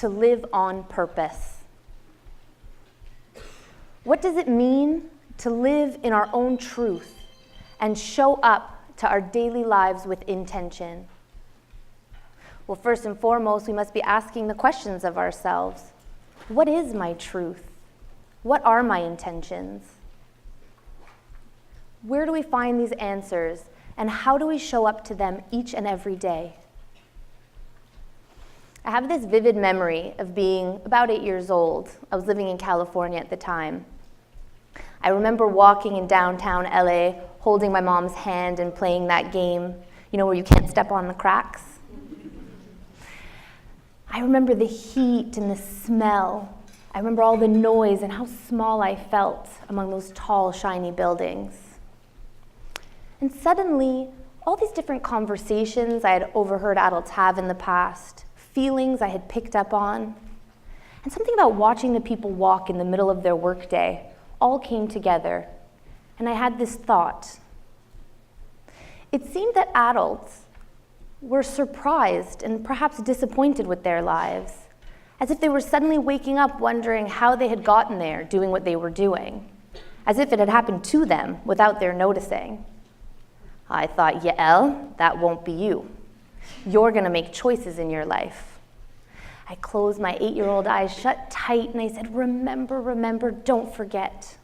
to live on purpose? What does it mean to live in our own truth and show up to our daily lives with intention? Well, first and foremost, we must be asking the questions of ourselves. What is my truth? What are my intentions? Where do we find these answers, and how do we show up to them each and every day? I have this vivid memory of being about 8 years old. I was living in California at the time. I remember walking in downtown LA, holding my mom's hand and playing that game, where you can't step on the cracks. I remember the heat and the smell. I remember all the noise and how small I felt among those tall, shiny buildings. And suddenly, all these different conversations I had overheard adults have in the past, feelings I had picked up on, and something about watching the people walk in the middle of their workday all came together. And I had this thought. It seemed that adults were surprised and perhaps disappointed with their lives, as if they were suddenly waking up wondering how they had gotten there doing what they were doing, as if it had happened to them without their noticing. I thought, Yael, that won't be you. You're going to make choices in your life. I closed my 8-year-old eyes shut tight and I said, remember, remember, don't forget.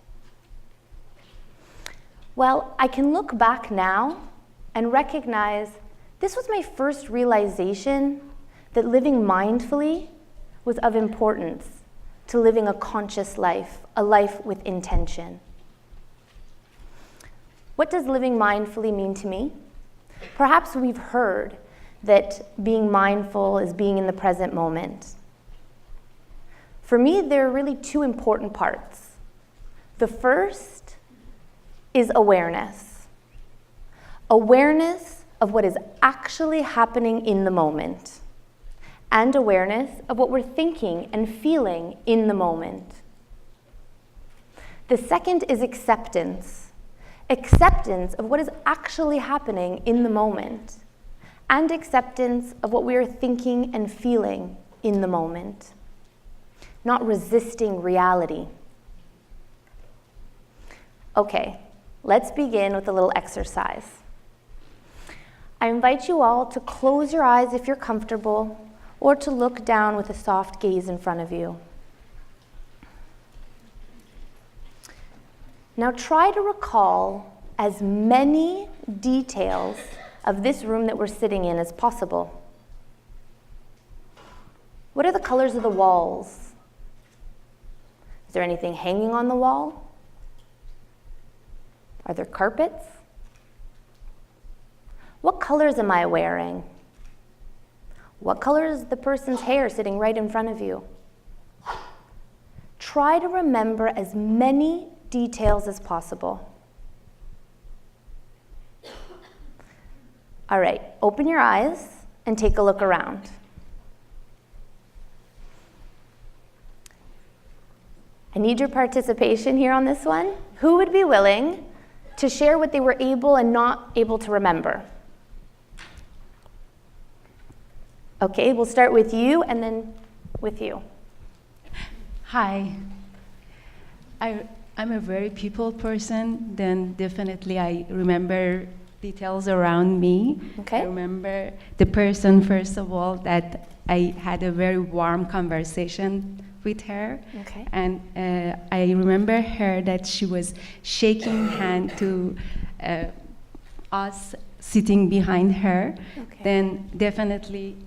Well, I can look back now and recognize this was my first realization that living mindfully was of importance to living a conscious life, a life with intention. What does living mindfully mean to me? Perhaps we've heard that being mindful is being in the present moment. For me, there are really two important parts. The first is awareness. Awareness of what is actually happening in the moment, and awareness of what we're thinking and feeling in the moment. The second is acceptance. Acceptance of what is actually happening in the moment, and acceptance of what we are thinking and feeling in the moment, not resisting reality. Okay, let's begin with a little exercise. I invite you all to close your eyes if you're comfortable, or to look down with a soft gaze in front of you. Now try to recall as many details of this room that we're sitting in as possible. What are the colors of the walls? Is there anything hanging on the wall? Are there carpets? What colors am I wearing? What color is the person's hair sitting right in front of you? Try to remember as many details as possible. All right, open your eyes and take a look around. I need your participation here on this one. Who would be willing to share what they were able and not able to remember? Okay, we'll start with you and then with you. Hi. I'm a very people person, then definitely I remember details around me. Okay. I remember the person, first of all, that I had a very warm conversation with her. Okay. And I remember her that she was shaking hand to us sitting behind her. Okay. Then definitely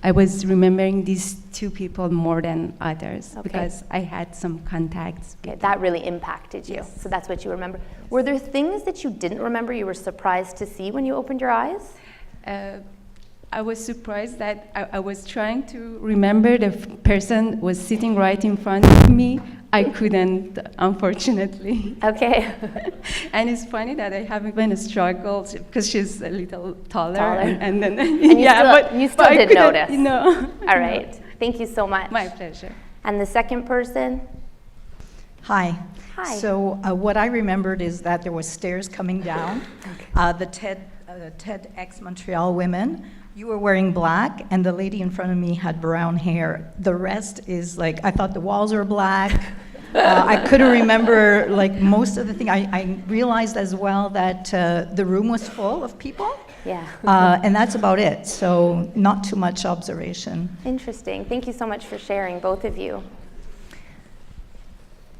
I was remembering these two people more than others, Okay. because I had some contacts. Okay, that really impacted you. Yes. So that's what you remember. Were there things that you didn't remember you were surprised to see when you opened your eyes? I was surprised that I was trying to remember the person was sitting right in front of me. I couldn't, unfortunately. Okay. And it's funny that I haven't been struggled because she's a little taller. And then, And you still did notice. No. All right. Thank you so much. My pleasure. And the second person? Hi. Hi. So what I remembered is that there was stairs coming down. The TEDxMontrealWomen You were wearing black, and the lady in front of me had brown hair. The rest is like, I thought the walls were black. I couldn't remember like most of the thing. I realized as well that the room was full of people. Yeah. And that's about it. So not too much observation. Interesting. Thank you so much for sharing, both of you.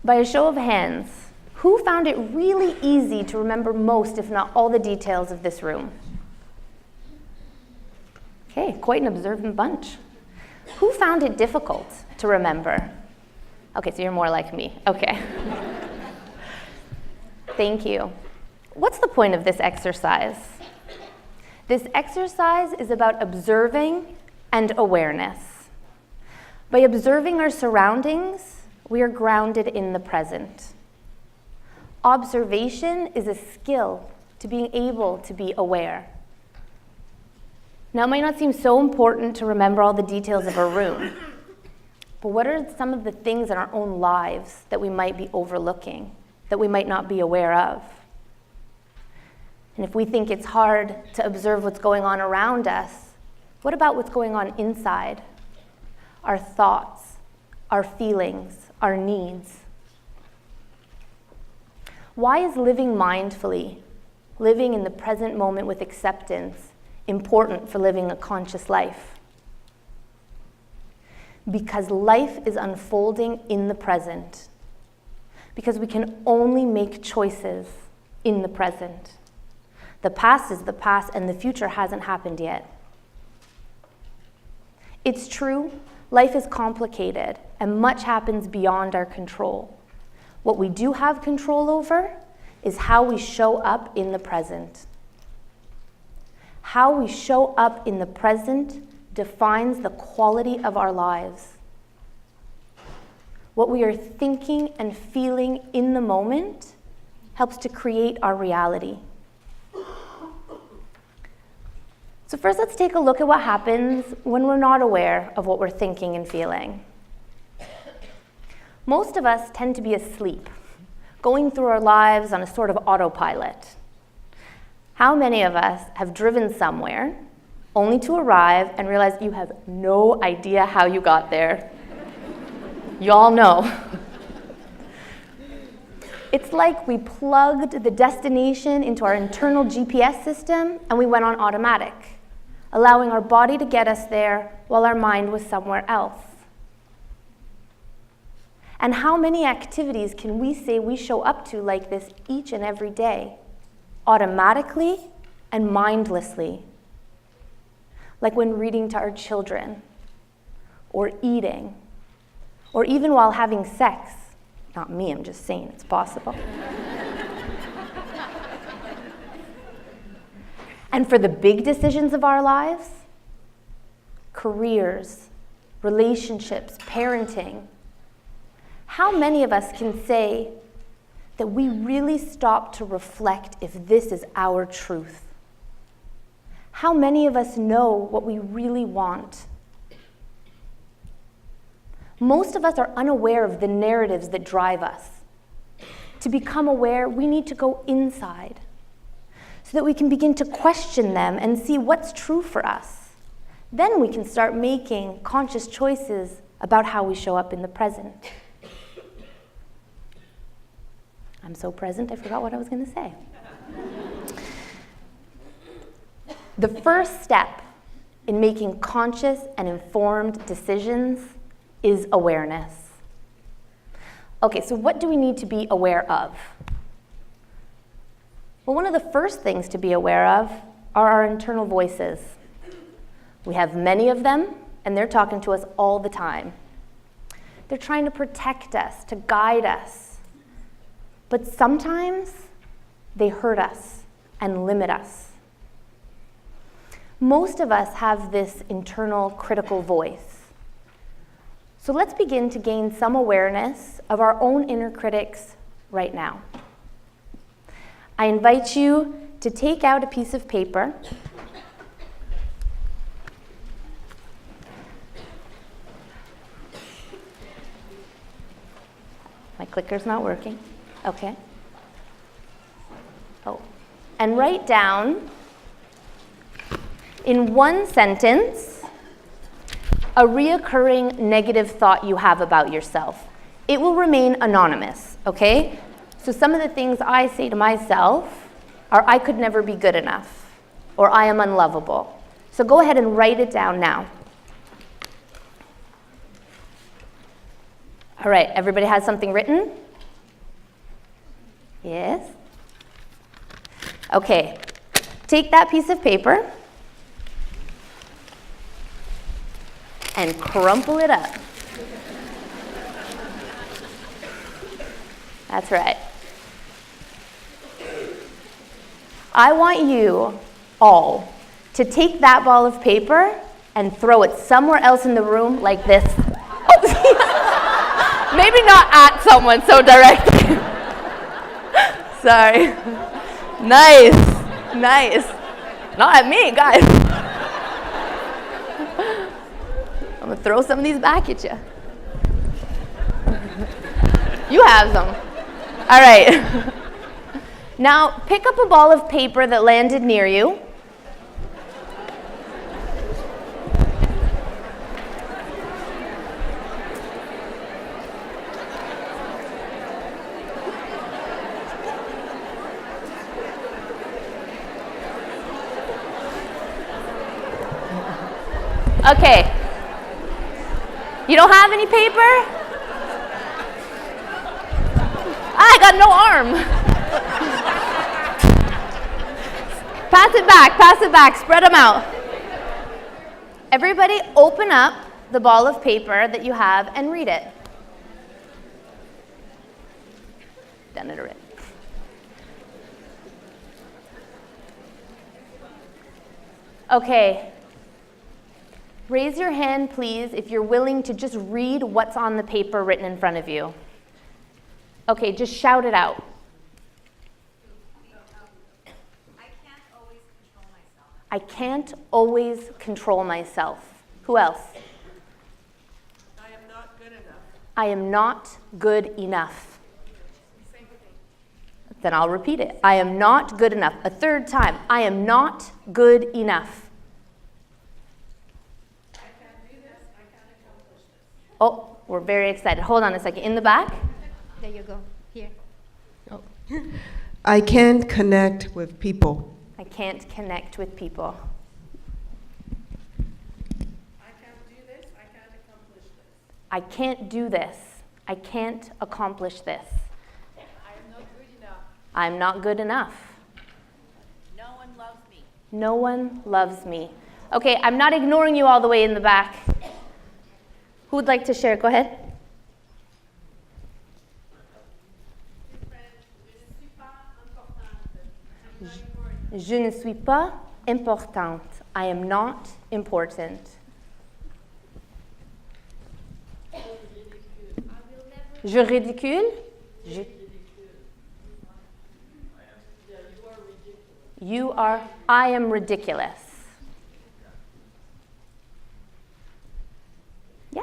By a show of hands, who found it really easy to remember most, if not all, the details of this room? Okay, quite an observant bunch. Who found it difficult to remember? Okay, so you're more like me. Okay. Thank you. What's the point of this exercise? This exercise is about observing and awareness. By observing our surroundings, we are grounded in the present. Observation is a skill to being able to be aware. Now, it might not seem so important to remember all the details of a room, but what are some of the things in our own lives that we might be overlooking, that we might not be aware of? And if we think it's hard to observe what's going on around us, what about what's going on inside? Our thoughts, our feelings, our needs. Why is living mindfully, living in the present moment with acceptance, important for living a conscious life? Because life is unfolding in the present. Because we can only make choices in the present. The past is the past, and the future hasn't happened yet. It's true, life is complicated, and much happens beyond our control. What we do have control over is how we show up in the present. How we show up in the present defines the quality of our lives. What we are thinking and feeling in the moment helps to create our reality. So first, let's take a look at what happens when we're not aware of what we're thinking and feeling. Most of us tend to be asleep, going through our lives on a sort of autopilot. How many of us have driven somewhere only to arrive and realize you have no idea how you got there? Y'all know. It's like we plugged the destination into our internal GPS system and we went on automatic, allowing our body to get us there while our mind was somewhere else. And how many activities can we say we show up to like this each and every day, automatically and mindlessly? Like when reading to our children, or eating, or even while having sex. Not me, I'm just saying it's possible. And for the big decisions of our lives, careers, relationships, parenting, how many of us can say that we really stop to reflect if this is our truth? How many of us know what we really want? Most of us are unaware of the narratives that drive us. To become aware, we need to go inside so that we can begin to question them and see what's true for us. Then we can start making conscious choices about how we show up in the present. I'm so present, I forgot what I was going to say. The first step in making conscious and informed decisions is awareness. Okay, so what do we need to be aware of? Well, one of the first things to be aware of are our internal voices. We have many of them, and they're talking to us all the time. They're trying to protect us, to guide us. But sometimes they hurt us and limit us. Most of us have this internal critical voice. So let's begin to gain some awareness of our own inner critics right now. I invite you to take out a piece of paper. My clicker's not working. Okay. Oh. And write down in one sentence, a reoccurring negative thought you have about yourself. It will remain anonymous, okay? So some of the things I say to myself are, I could never be good enough, or I am unlovable. So go ahead and write it down now. All right, everybody has something written? Yes? Okay, take that piece of paper and crumple it up. That's right. I want you all to take that ball of paper and throw it somewhere else in the room like this. Maybe not at someone so directly. Sorry. Nice. Nice. Not at me, guys. I'm going to throw some of these back at you. You have some. All right. Now, pick up a ball of paper that landed near you. Okay. You don't have any paper? I got no arm. Pass it back, spread them out. Everybody open up the ball of paper that you have and read it. Done it already. Okay. Raise your hand, please, if you're willing to just read what's on the paper written in front of you. Okay, just shout it out. I can't always control myself. Who else? I am not good enough. I am not good enough. Then I'll repeat it. I am not good enough. A third time. I am not good enough. Oh, we're very excited. Hold on a second. In the back? There you go. Here. I can't connect with people. I can't connect with people. I can't do this. I can't accomplish this. I can't do this. I can't accomplish this. I am not good enough. I'm not good enough. No one loves me. No one loves me. Okay, I'm not ignoring you all the way in the back. Who would like to share? Go ahead. Je ne suis pas importante. I am not important. Je ridicule? You are, I am ridiculous. Yeah?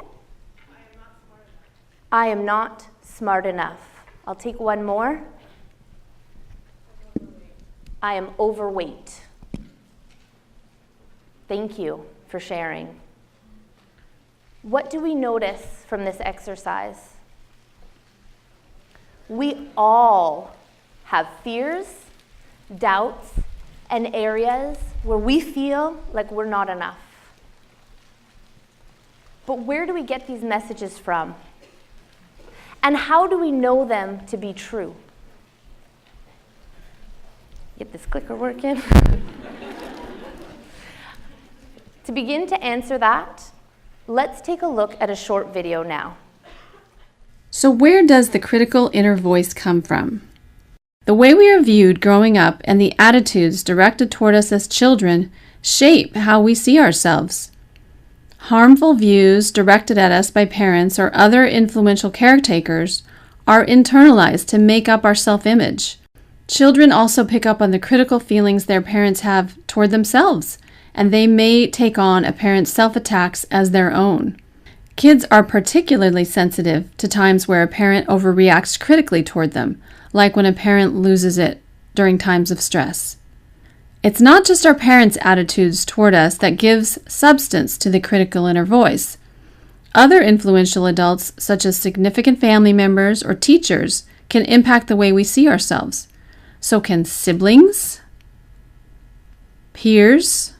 I am not smart enough. I'll take one more. I am overweight. Thank you for sharing. What do we notice from this exercise? We all have fears, doubts, and areas where we feel like we're not enough. But where do we get these messages from? And how do we know them to be true? Get this clicker working. To begin to answer that, let's take a look at a short video now. So where does the critical inner voice come from? The way we are viewed growing up and the attitudes directed toward us as children shape how we see ourselves. Harmful views directed at us by parents or other influential caretakers are internalized to make up our self-image. Children also pick up on the critical feelings their parents have toward themselves, and they may take on a parent's self-attacks as their own. Kids are particularly sensitive to times where a parent overreacts critically toward them, like when a parent loses it during times of stress. It's not just our parents' attitudes toward us that gives substance to the critical inner voice. Other influential adults, such as significant family members or teachers, can impact the way we see ourselves. So can siblings, peers,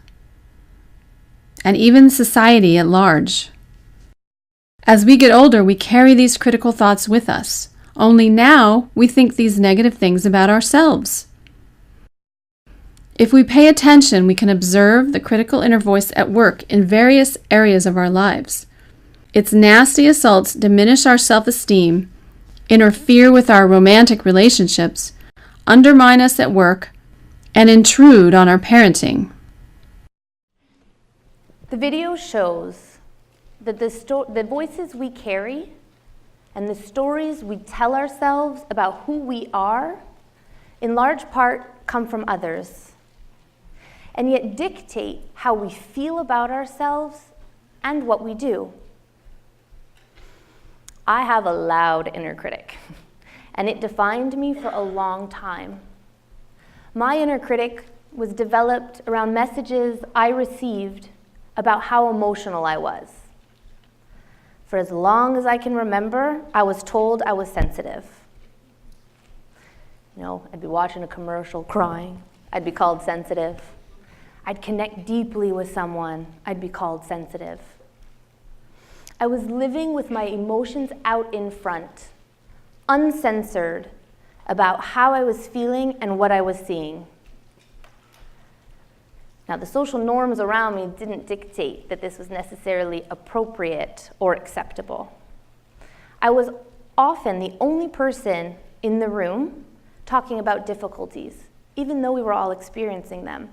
and even society at large. As we get older, we carry these critical thoughts with us. Only now we think these negative things about ourselves. If we pay attention, we can observe the critical inner voice at work in various areas of our lives. Its nasty assaults diminish our self-esteem, interfere with our romantic relationships, undermine us at work, and intrude on our parenting. The video shows that the voices we carry and the stories we tell ourselves about who we are, in large part, come from others, and yet dictate how we feel about ourselves and what we do. I have a loud inner critic, and it defined me for a long time. My inner critic was developed around messages I received about how emotional I was. For as long as I can remember, I was told I was sensitive. You know, I'd be watching a commercial crying, I'd be called sensitive. I'd connect deeply with someone, I'd be called sensitive. I was living with my emotions out in front, uncensored about how I was feeling and what I was seeing. Now, the social norms around me didn't dictate that this was necessarily appropriate or acceptable. I was often the only person in the room talking about difficulties, even though we were all experiencing them.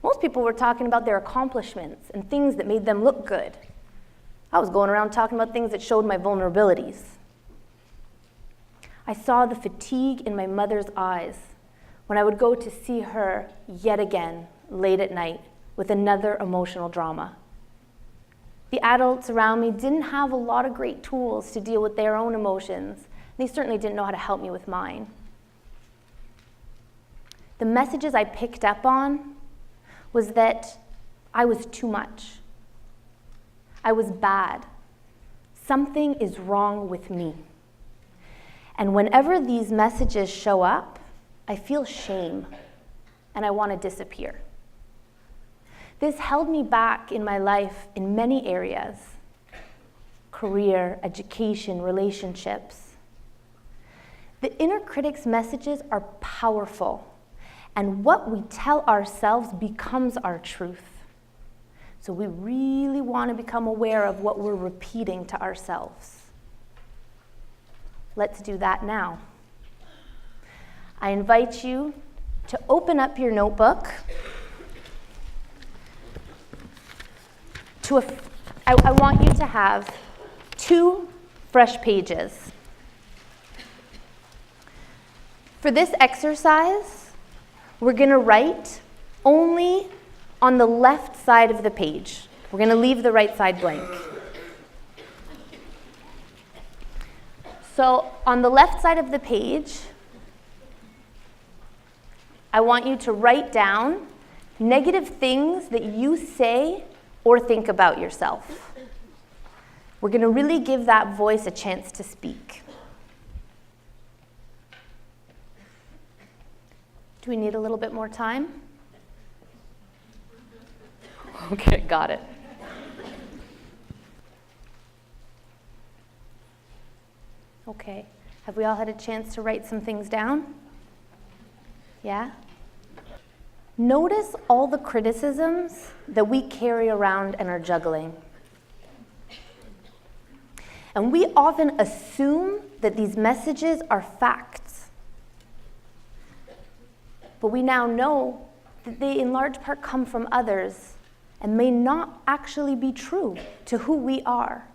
Most people were talking about their accomplishments and things that made them look good. I was going around talking about things that showed my vulnerabilities. I saw the fatigue in my mother's eyes when I would go to see her yet again late at night with another emotional drama. The adults around me didn't have a lot of great tools to deal with their own emotions. They certainly didn't know how to help me with mine. The messages I picked up on was that I was too much. I was bad. Something is wrong with me. And whenever these messages show up, I feel shame and I want to disappear. This held me back in my life in many areas: career, education, relationships. The inner critic's messages are powerful, and what we tell ourselves becomes our truth. So we really want to become aware of what we're repeating to ourselves. Let's do that now. I invite you to open up your notebook. I want you to have 2 fresh pages. For this exercise, we're going to write only on the left side of the page. We're going to leave the right side blank. So on the left side of the page, I want you to write down negative things that you say or think about yourself. We're going to really give that voice a chance to speak. Do we need a little bit more time? Okay, got it. Okay, have we all had a chance to write some things down? Yeah? Notice all the criticisms that we carry around and are juggling. And we often assume that these messages are facts. But we now know that they in large part come from others and may not actually be true to who we are.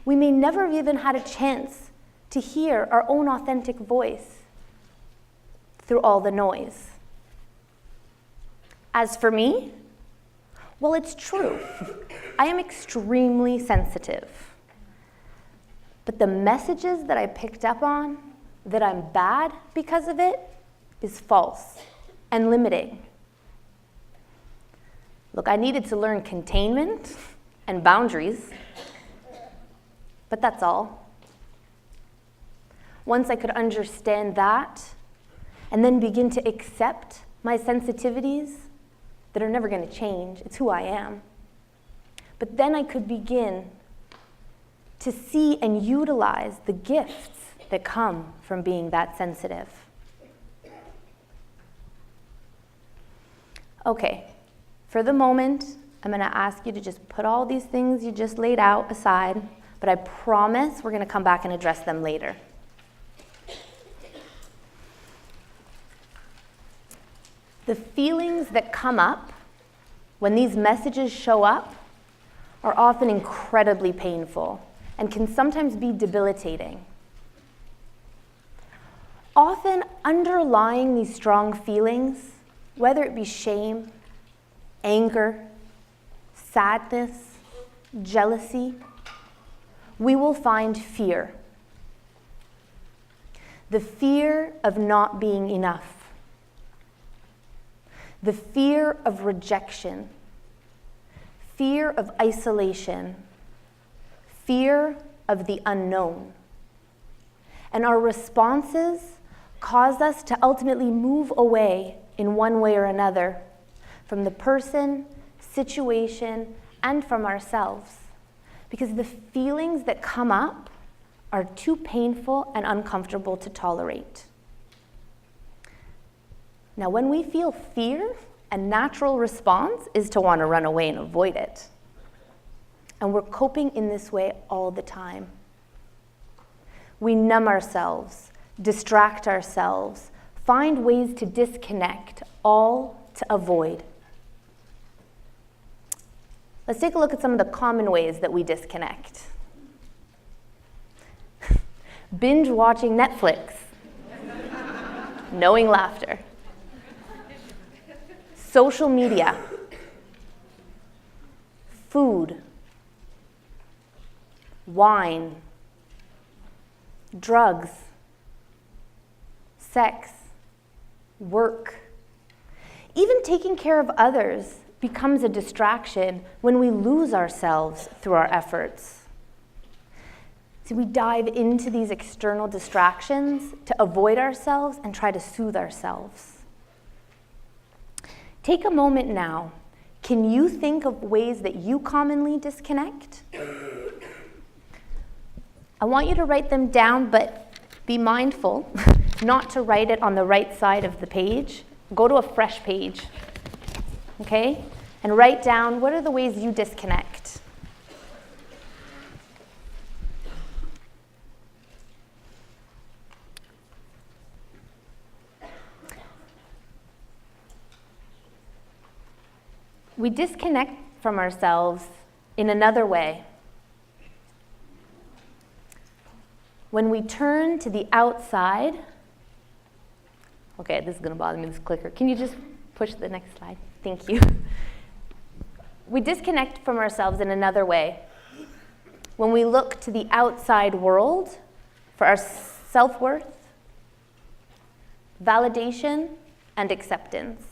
We may never have even had a chance to hear our own authentic voice through all the noise. As for me, well, it's true. I am extremely sensitive. But the messages that I picked up on, that I'm bad because of it, is false and limiting. Look, I needed to learn containment and boundaries, but that's all. Once I could understand that, and then begin to accept my sensitivities that are never going to change, it's who I am. But then I could begin to see and utilize the gifts that come from being that sensitive. Okay, for the moment, I'm going to ask you to just put all these things you just laid out aside, but I promise we're going to come back and address them later. The feelings that come up when these messages show up are often incredibly painful and can sometimes be debilitating. Often underlying these strong feelings, whether it be shame, anger, sadness, jealousy, we will find fear. The fear of not being enough. The fear of rejection. Fear of isolation. Fear of the unknown. And our responses cause us to ultimately move away in one way or another from the person, situation, and from ourselves. Because the feelings that come up are too painful and uncomfortable to tolerate. Now, when we feel fear, a natural response is to want to run away and avoid it. And we're coping in this way all the time. We numb ourselves, distract ourselves, find ways to disconnect, all to avoid. Let's take a look at some of the common ways that we disconnect. Binge watching Netflix. Knowing laughter. Social media. Food. Wine. Drugs. Sex. Work. Even taking care of others becomes a distraction when we lose ourselves through our efforts. So we dive into these external distractions to avoid ourselves and try to soothe ourselves. Take a moment now. Can you think of ways that you commonly disconnect? I want you to write them down, but be mindful not to write it on the right side of the page. Go to a fresh page, okay? And write down, what are the ways you disconnect? We disconnect from ourselves in another way. When we turn to the outside, okay, this is going to bother me, this clicker. Can you just push the next slide? Thank you. We disconnect from ourselves in another way. When we look to the outside world for our self-worth, validation, and acceptance.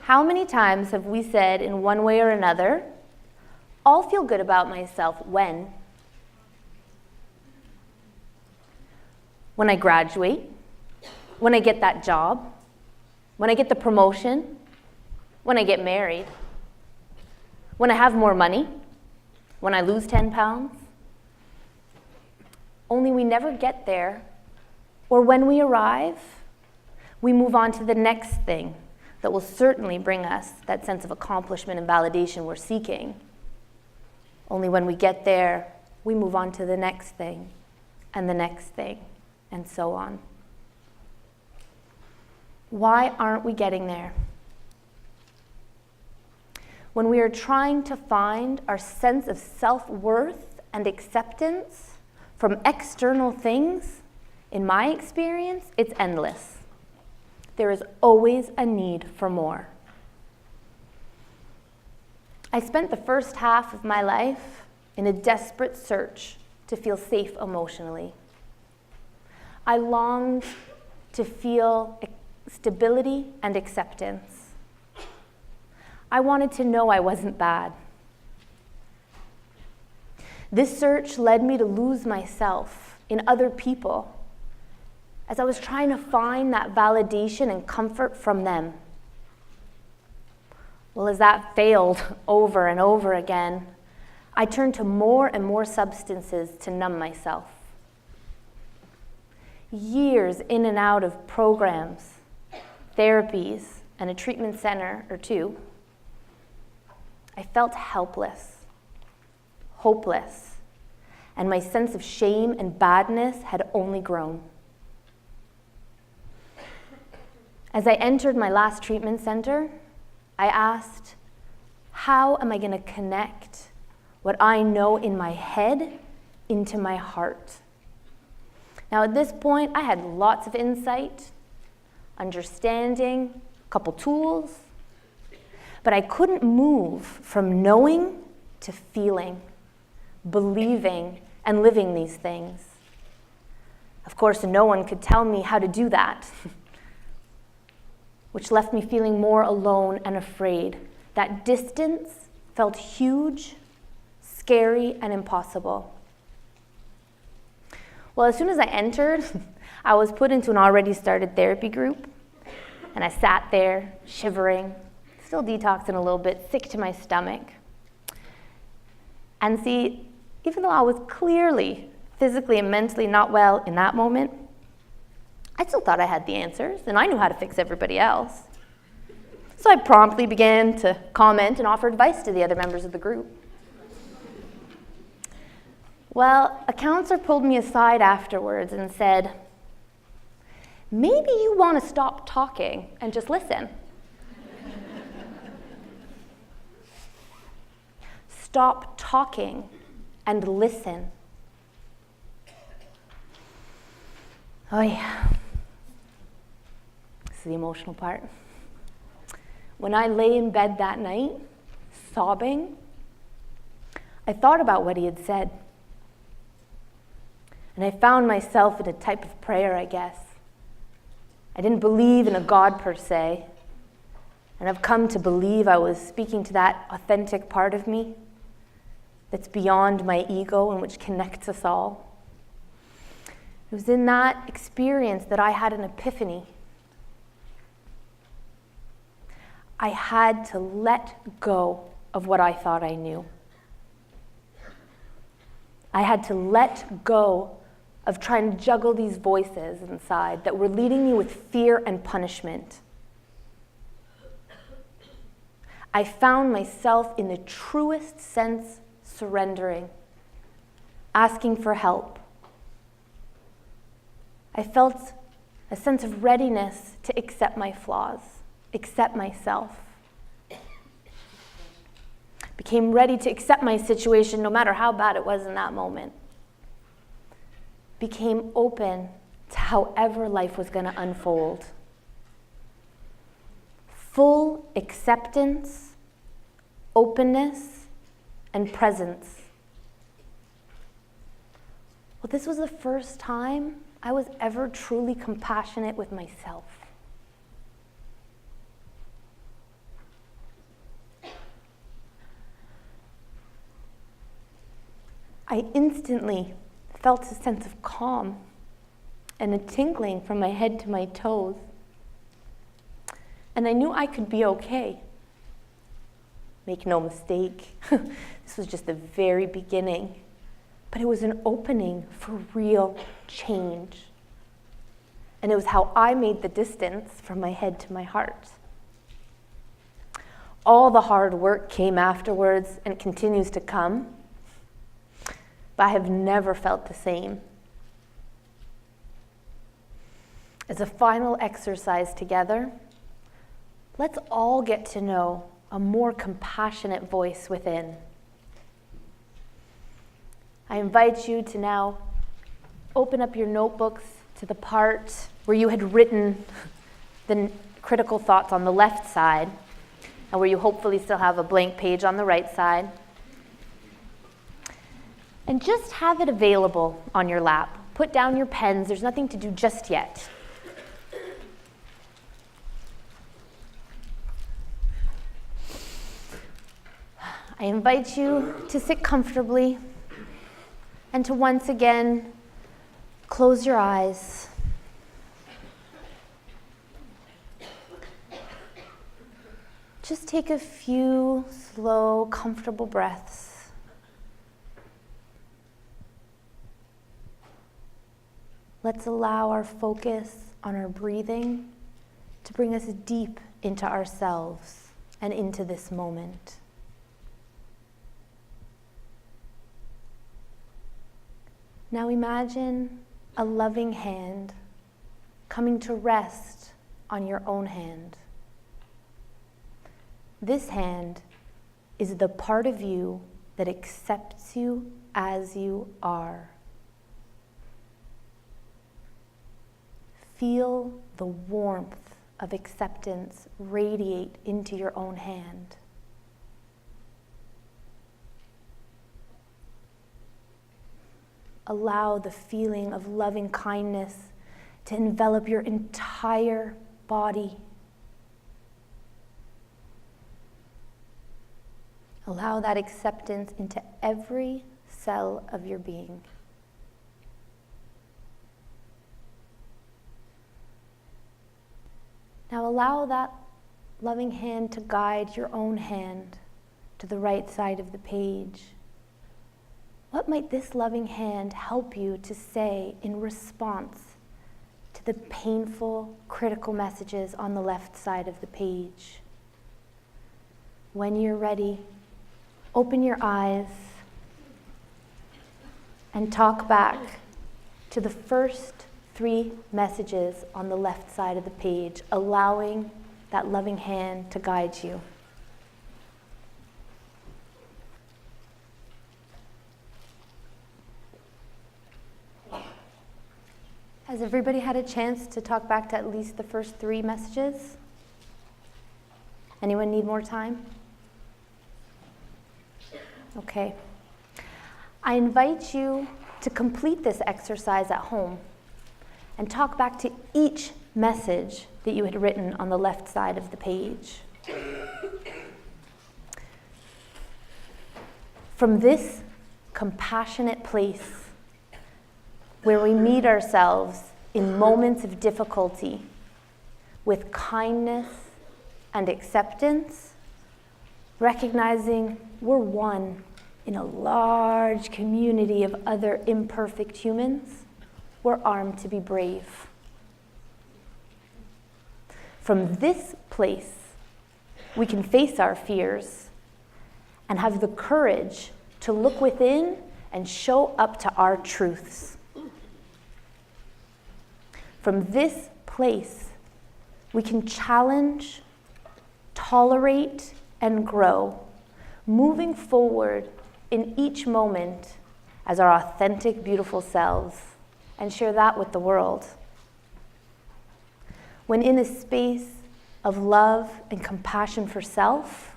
How many times have we said in one way or another, I'll feel good about myself when? When I graduate, when I get that job, when I get the promotion, when I get married, when I have more money, when I lose 10 pounds. Only we never get there, or when we arrive, we move on to the next thing that will certainly bring us that sense of accomplishment and validation we're seeking. Only when we get there, we move on to the next thing, and the next thing, and so on. Why aren't we getting there? When we are trying to find our sense of self-worth and acceptance from external things, in my experience, it's endless. There is always a need for more. I spent the first half of my life in a desperate search to feel safe emotionally. I longed to feel stability, and acceptance. I wanted to know I wasn't bad. This search led me to lose myself in other people as I was trying to find that validation and comfort from them. Well, as that failed over and over again, I turned to more and more substances to numb myself. Years in and out of programs, therapies, and a treatment center or two, I felt helpless, hopeless, and my sense of shame and badness had only grown. As I entered my last treatment center, I asked, how am I going to connect what I know in my head into my heart? Now, at this point, I had lots of insight, understanding, a couple tools, but I couldn't move from knowing to feeling, believing, and living these things. Of course, no one could tell me how to do that, which left me feeling more alone and afraid. That distance felt huge, scary, and impossible. Well, as soon as I entered, I was put into an already started therapy group, and I sat there, shivering, still detoxing a little bit, sick to my stomach. And see, even though I was clearly physically and mentally not well in that moment, I still thought I had the answers, and I knew how to fix everybody else. So I promptly began to comment and offer advice to the other members of the group. Well, a counselor pulled me aside afterwards and said, maybe you want to stop talking and just listen. Stop talking and listen. Oh yeah. This is the emotional part. When I lay in bed that night, sobbing, I thought about what he had said. And I found myself in a type of prayer, I guess. I didn't believe in a God per se, and I've come to believe I was speaking to that authentic part of me that's beyond my ego and which connects us all. It was in that experience that I had an epiphany. I had to let go of what I thought I knew. I had to let go of trying to juggle these voices inside that were leading me with fear and punishment. I found myself in the truest sense surrendering, asking for help. I felt a sense of readiness to accept my flaws, accept myself. Became ready to accept my situation no matter how bad it was in that moment. Became open to however life was going to unfold. Full acceptance, openness, and presence. Well, this was the first time I was ever truly compassionate with myself. I instantly felt a sense of calm and a tingling from my head to my toes. And I knew I could be okay. Make no mistake, this was just the very beginning, but it was an opening for real change. And it was how I made the distance from my head to my heart. All the hard work came afterwards and continues to come, but I have never felt the same. As a final exercise together, let's all get to know a more compassionate voice within. I invite you to now open up your notebooks to the part where you had written the critical thoughts on the left side, and where you hopefully still have a blank page on the right side. And just have it available on your lap. Put down your pens, there's nothing to do just yet. I invite you to sit comfortably and to once again close your eyes. Just take a few slow, comfortable breaths. Let's allow our focus on our breathing to bring us deep into ourselves and into this moment. Now imagine a loving hand coming to rest on your own hand. This hand is the part of you that accepts you as you are. Feel the warmth of acceptance radiate into your own hand. Allow the feeling of loving kindness to envelop your entire body. Allow that acceptance into every cell of your being. Now allow that loving hand to guide your own hand to the right side of the page. What might this loving hand help you to say in response to the painful, critical messages on the left side of the page? When you're ready, open your eyes and talk back to the first 3 messages on the left side of the page, allowing that loving hand to guide you. Has everybody had a chance to talk back to at least the first 3 messages? Anyone need more time? Okay. I invite you to complete this exercise at home and talk back to each message that you had written on the left side of the page. From this compassionate place where we meet ourselves in moments of difficulty with kindness and acceptance, recognizing we're one in a large community of other imperfect humans, we're armed to be brave. From this place, we can face our fears and have the courage to look within and show up to our truths. From this place, we can challenge, tolerate, and grow, moving forward in each moment as our authentic, beautiful selves, and share that with the world. When in a space of love and compassion for self,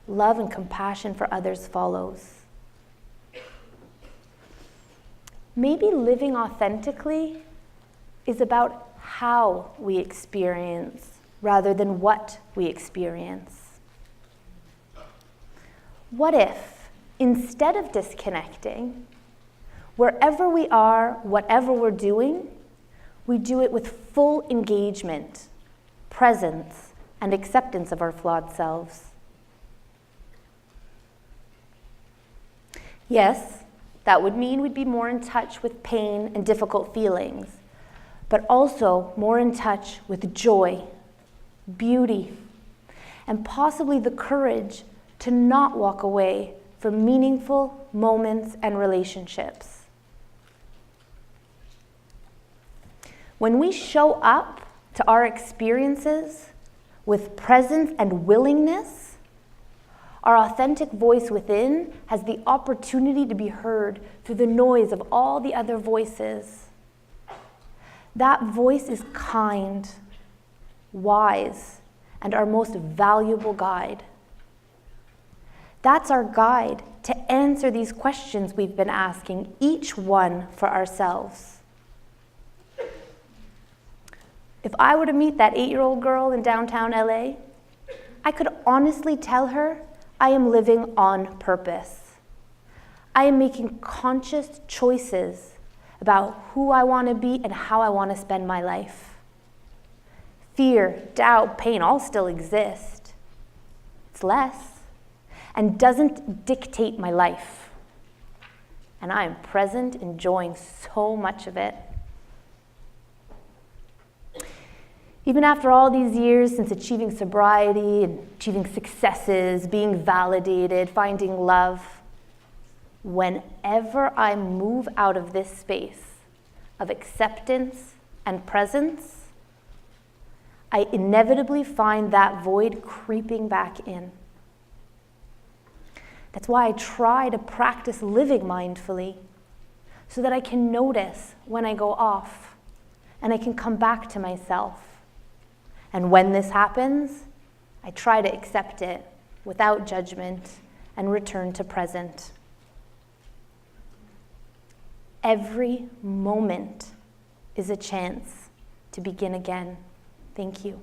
love and compassion for others follows. Maybe living authentically is about how we experience rather than what we experience. What if, instead of disconnecting, wherever we are, whatever we're doing, we do it with full engagement, presence, and acceptance of our flawed selves? Yes, that would mean we'd be more in touch with pain and difficult feelings, but also more in touch with joy, beauty, and possibly the courage to not walk away from meaningful moments and relationships. When we show up to our experiences with presence and willingness, our authentic voice within has the opportunity to be heard through the noise of all the other voices. That voice is kind, wise, and our most valuable guide. That's our guide to answer these questions we've been asking, each one for ourselves. If I were to meet that 8-year-old girl in downtown LA, I could honestly tell her I am living on purpose. I am making conscious choices about who I want to be and how I want to spend my life. Fear, doubt, pain all still exist. It's less and doesn't dictate my life. And I am present, enjoying so much of it. Even after all these years since achieving sobriety and achieving successes, being validated, finding love, whenever I move out of this space of acceptance and presence, I inevitably find that void creeping back in. That's why I try to practice living mindfully, so that I can notice when I go off and I can come back to myself. And when this happens, I try to accept it without judgment and return to present. Every moment is a chance to begin again. Thank you.